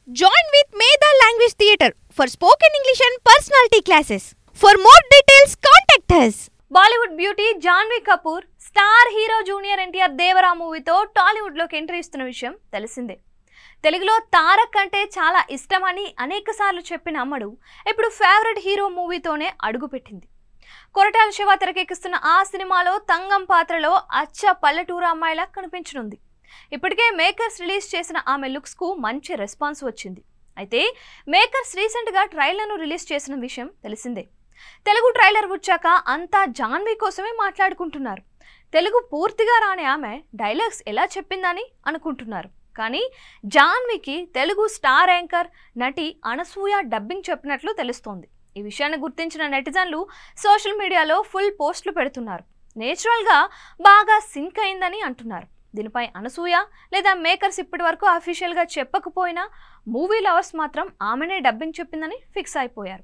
Join with Medha Language Theatre for spoken English and personality classes. For more details, contact us. Bollywood beauty Janhvi Kapoor star hero junior NTR Devara మూవీతో టాలీవుడ్లోకి entry ఇస్తున్న విషయం తెలిసిందే. తెలుగులో తారక్ అంటే చాలా ఇష్టమని అనేకసార్లు చెప్పిన అమ్మడు ఇప్పుడు ఫేవరెట్ హీరో మూవీతోనే అడుగుపెట్టింది. కొరటాల శివ తెరకెక్కిస్తున్న ఆ సినిమాలో తంగం పాత్రలో అచ్చ పల్లెటూరు అమ్మాయిలా కనిపించనుంది. ఇప్పటికే మేకర్స్ రిలీజ్ చేసిన ఆమె లుక్స్కు మంచి రెస్పాన్స్ వచ్చింది. అయితే మేకర్స్ రీసెంట్గా ట్రైలర్ను రిలీజ్ చేసిన విషయం తెలిసిందే. తెలుగు ట్రైలర్ వచ్చాక అంతా జాన్వీ కోసమే మాట్లాడుకుంటున్నారు. తెలుగు పూర్తిగా రాని ఆమె డైలాగ్స్ ఎలా చెప్పిందని అనుకుంటున్నారు. కానీ జాన్వీకి తెలుగు స్టార్ యాంకర్ నటి అనసూయ డబ్బింగ్ చెప్పినట్లు తెలుస్తోంది. ఈ విషయాన్ని గుర్తించిన నెటిజన్లు సోషల్ మీడియాలో ఫుల్ పోస్టులు పెడుతున్నారు. నేచురల్గా బాగా సింక్ అయిందని అంటున్నారు. దీనిపై అనసూయ లేదా మేకర్స్ ఇప్పటి వరకు అఫీషియల్గా చెప్పకపోయినా మూవీ లవర్స్ మాత్రం ఆమెనే డబ్బింగ్ చెప్పిందని ఫిక్స్ అయిపోయారు.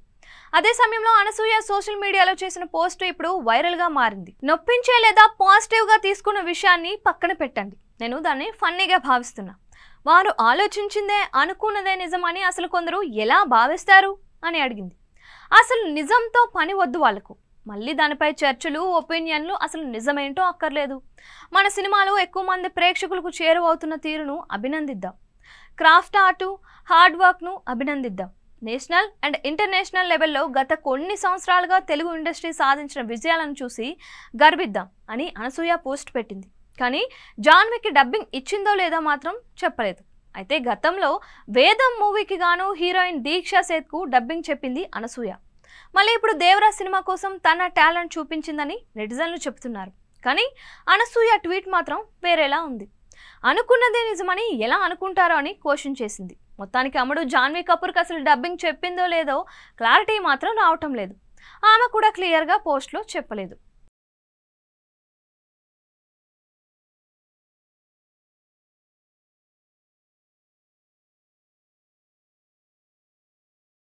అదే సమయంలో అనసూయ సోషల్ మీడియాలో చేసిన పోస్ట్ ఇప్పుడు వైరల్గా మారింది. నొప్పించే లేదా పాజిటివ్గా తీసుకున్న విషయాన్ని పక్కన పెట్టండి, నేను దాన్ని ఫన్నీగా భావిస్తున్నా. వారు ఆలోచించిందే అనుకున్నదే నిజమని అసలు కొందరు ఎలా భావిస్తారు అని అడిగింది. అసలు నిజంతో పని వద్దు వాళ్ళకు, మళ్ళీ దానిపై చర్చలు ఒపీనియన్లు, అసలు నిజమేంటో అక్కర్లేదు. మన సినిమాలు ఎక్కువ మంది ప్రేక్షకులకు చేరువవుతున్న తీరును అభినందిద్దాం. క్రాఫ్ట్ ఆర్టు, హార్డ్ వర్క్ను అభినందిద్దాం. నేషనల్ అండ్ ఇంటర్నేషనల్ లెవెల్లో గత కొన్ని సంవత్సరాలుగా తెలుగు ఇండస్ట్రీ సాధించిన విజయాలను చూసి గర్విద్దాం అని అనసూయ పోస్ట్ పెట్టింది. కానీ జాన్వీకి డబ్బింగ్ ఇచ్చిందో లేదో మాత్రం చెప్పలేదు. అయితే గతంలో వేదం మూవీకి గాను హీరోయిన్ దీక్షా సేత్కు డబ్బింగ్ చెప్పింది అనసూయ. మళ్ళీ ఇప్పుడు దేవరా సినిమా కోసం తన టాలెంట్ చూపించిందని నెటిజన్లు చెప్తున్నారు. కానీ అనసూయ ట్వీట్ మాత్రం వేరేలా ఉంది. అనుకున్నదే నిజమని ఎలా అనుకుంటారో అని క్వశ్చన్ చేసింది. మొత్తానికి అమ్మడు జాన్వీ కపూర్కి అసలు డబ్బింగ్ చెప్పిందో లేదో క్లారిటీ మాత్రం రావటం లేదు. ఆమె కూడా క్లియర్గా పోస్ట్లో చెప్పలేదు.